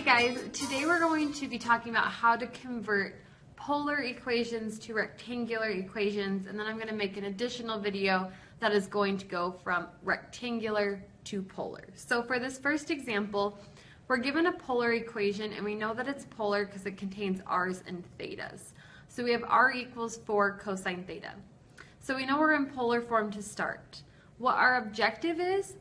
guys, today we're going to be talking about how to convert polar equations to rectangular equations, and then I'm going to make an additional video that is going to go from rectangular to polar. So for this first example, we're given a polar equation and we know that it's polar because it contains r's and thetas. So we have r equals 4 cosine theta. So we know we're in polar form to start. What our objective is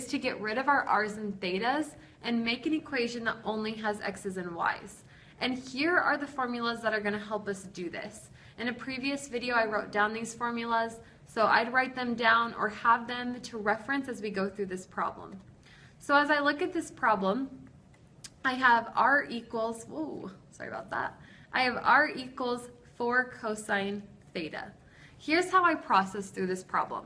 to get rid of our r's and thetas and make an equation that only has x's and y's. And here are the formulas that are going to help us do this. In a previous video I wrote down these formulas, so I'd write them down or have them to reference as we go through this problem. So as I look at this problem, I have r equals, I have r equals 4 cosine theta. Here's how I process through this problem.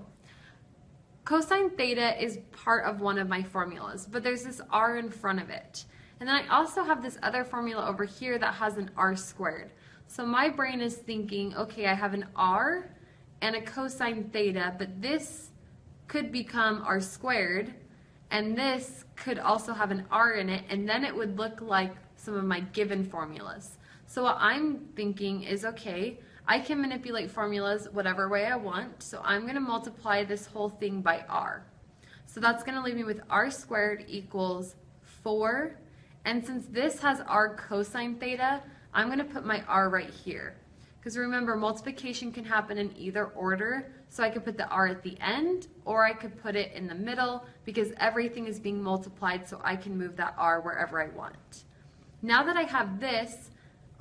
Cosine theta is part of one of my formulas, but there's this r in front of it. And then I also have this other formula over here that has an r squared. So my brain is thinking, okay, I have an r and a cosine theta, but this could become r squared, and this could also have an r in it, and then it would look like some of my given formulas. So what I'm thinking is, okay, I can manipulate formulas whatever way I want, so I'm going to multiply this whole thing by r. So that's going to leave me with r squared equals 4, and since this has r cosine theta, I'm going to put my r right here. Because remember, multiplication can happen in either order, so I could put the r at the end, or I could put it in the middle, because everything is being multiplied, so I can move that r wherever I want. Now that I have this,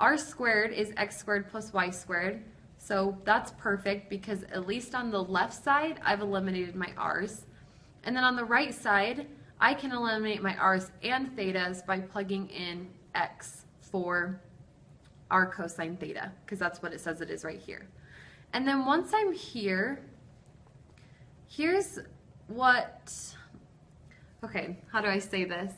r squared is x squared plus y squared, so that's perfect because at least on the left side I've eliminated my r's. And then on the right side I can eliminate my r's and thetas by plugging in x for r cosine theta, because that's what it says it is right here. And then once I'm here, here's what, okay, how do I say this?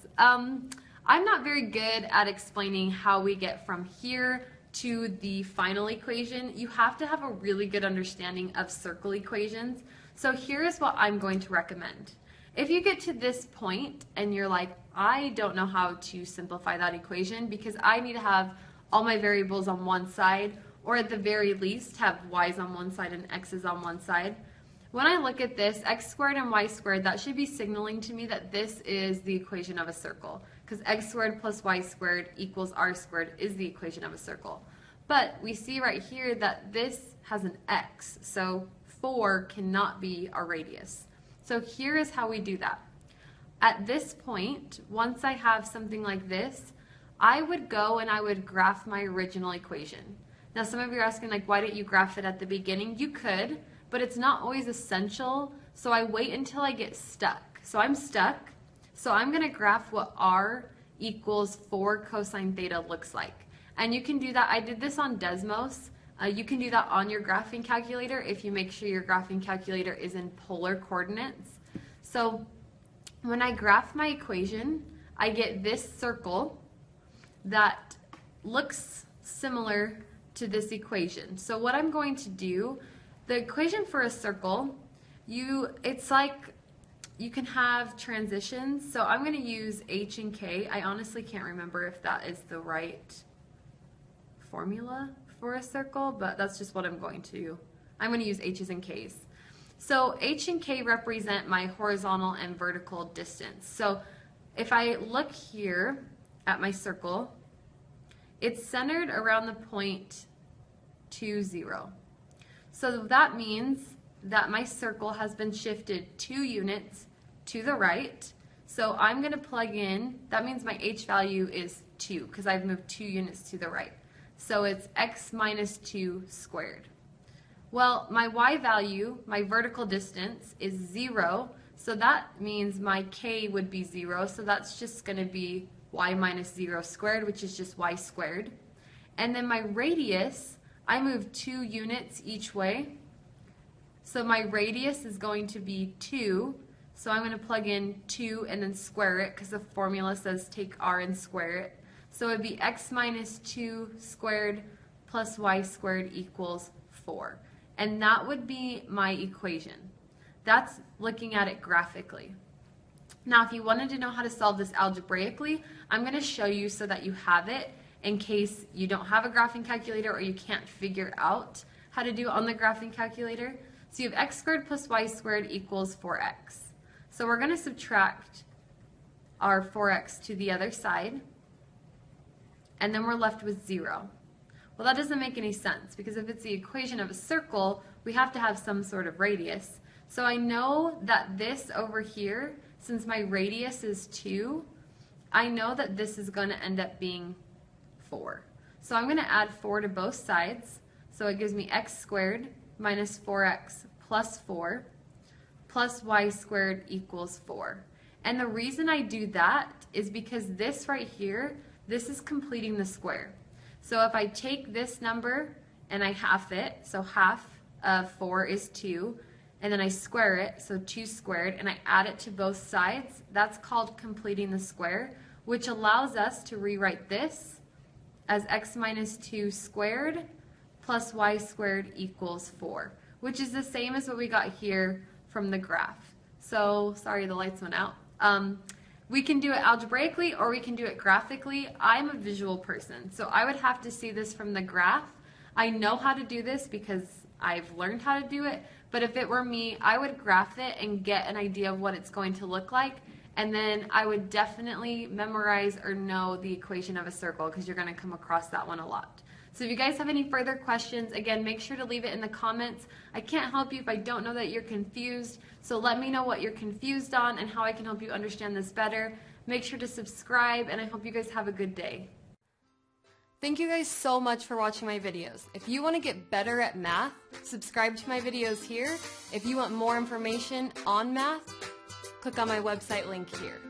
I'm not very good at explaining how we get from here to the final equation. You have to have a really good understanding of circle equations. So here's what I'm going to recommend. If you get to this point and you're like, I don't know how to simplify that equation because I need to have all my variables on one side, or at the very least have y's on one side and x's on one side. When I look at this, x squared and y squared, that should be signaling to me that this is the equation of a circle, because x squared plus y squared equals r squared is the equation of a circle. But we see right here that this has an x, so 4 cannot be our radius. So here is how we do that. At this point, once I have something like this, I would go and I would graph my original equation. Now some of you are asking, like, why didn't you graph it at the beginning? You could, but it's not always essential, so I wait until I get stuck. So I'm stuck, so I'm going to graph what r equals 4 cosine theta looks like. And you can do that, I did this on Desmos. You can do that on your graphing calculator if you make sure your graphing calculator is in polar coordinates. So when I graph my equation, I get this circle that looks similar to this equation. So what I'm going to do, the equation for a circle, it's like you can have transitions. So I'm going to use h and k. I honestly can't remember if that is the right formula for a circle, but that's just what I'm going to do. I'm going to use h's and k's. So h and k represent my horizontal and vertical distance. So if I look here at my circle, it's centered around the point 2, 0. So that means that my circle has been shifted 2 units to the right. So I'm going to plug in, that means my h value is 2 because I've moved 2 units to the right. So it's x minus 2 squared. Well, my y value, my vertical distance, is 0. So that means my k would be 0. So that's just going to be y minus 0 squared, which is just y squared. And then my radius, I move 2 units each way. So my radius is going to be 2. So I'm going to plug in 2 and then square it because the formula says take r and square it. So it would be x minus 2 squared plus y squared equals 4. And that would be my equation. That's looking at it graphically. Now, if you wanted to know how to solve this algebraically, I'm going to show you so that you have it in case you don't have a graphing calculator or you can't figure out how to do it on the graphing calculator. So you have x squared plus y squared equals 4x. So we're going to subtract our 4x to the other side, and then we're left with 0. Well, that doesn't make any sense, because if it's the equation of a circle, we have to have some sort of radius. So I know that this over here, since my radius is 2, I know that this is going to end up being 4. So I'm going to add 4 to both sides. So it gives me x squared minus 4x plus 4 plus y squared equals 4. And the reason I do that is because this right here, this is completing the square. So if I take this number and I half it, so half of 4 is 2, and then I square it, so 2 squared, and I add it to both sides, that's called completing the square, which allows us to rewrite this as x minus 2 squared plus y squared equals 4, which is the same as what we got here from the graph. So, sorry the lights went out. We can do it algebraically or we can do it graphically. I'm a visual person, so I would have to see this from the graph. I know how to do this because I've learned how to do it, but if it were me, I would graph it and get an idea of what it's going to look like, and then I would definitely memorize or know the equation of a circle, because you're going to come across that one a lot. So if you guys have any further questions, again, make sure to leave it in the comments. I can't help you if I don't know that you're confused, so let me know what you're confused on and how I can help you understand this better. Make sure to subscribe, and I hope you guys have a good day. Thank you guys so much for watching my videos. If you want to get better at math, subscribe to my videos here. If you want more information on math, click on my website link here.